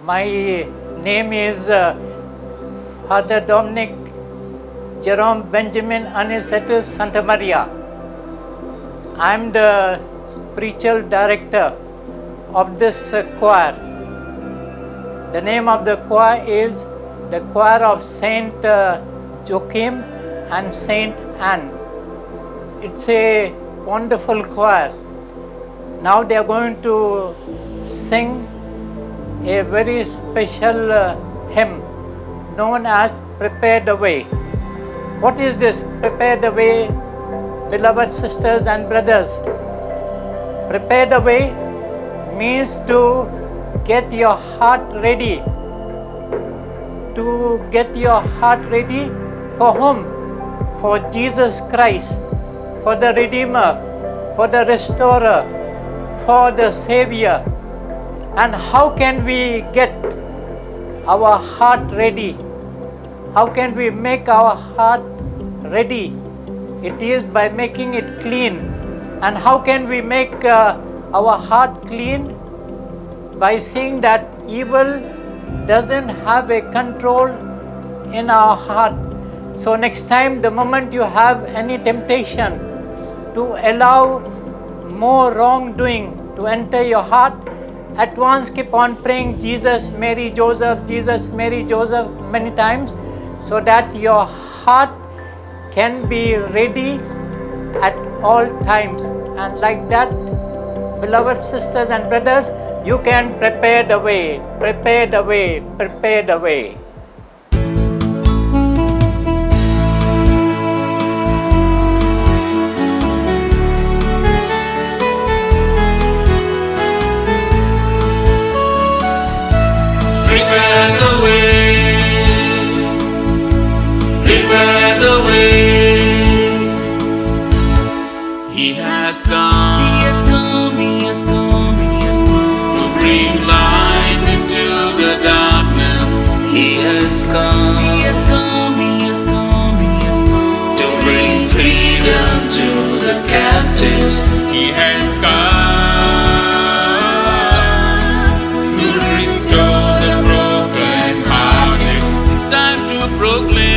My name is Father Dominic Jerome Benjamin Anicetus Santa Maria. I am the spiritual director of this choir. The name of the choir is the Choir of Saint Joachim and Saint Anne. It's a wonderful choir. Now they are going to sing a very special hymn known as Prepare the Way. What is this Prepare the Way, beloved sisters and brothers? Prepare the way means to get your heart ready. To get your heart ready for whom? For Jesus Christ, for the Redeemer, for the Restorer, for the Savior. And how can we get our heart ready? How can we make our heart ready? It is by making it clean. And how can we make our heart clean? By seeing that evil doesn't have a control in our heart. So next time, the moment you have any temptation to allow more wrongdoing to enter your heart, at once keep on praying Jesus, Mary, Joseph, Jesus, Mary, Joseph many times, so that your heart can be ready at all times. And like that, beloved sisters and brothers, you can prepare the way, prepare the way, prepare the way. Prepare the way, prepare the way. He has come, He has come, He has come, He has come to bring light into the darkness. He has come, He has come, He has come, He has come to bring freedom to the captives. He has come to restore the broken hearted. It's time to proclaim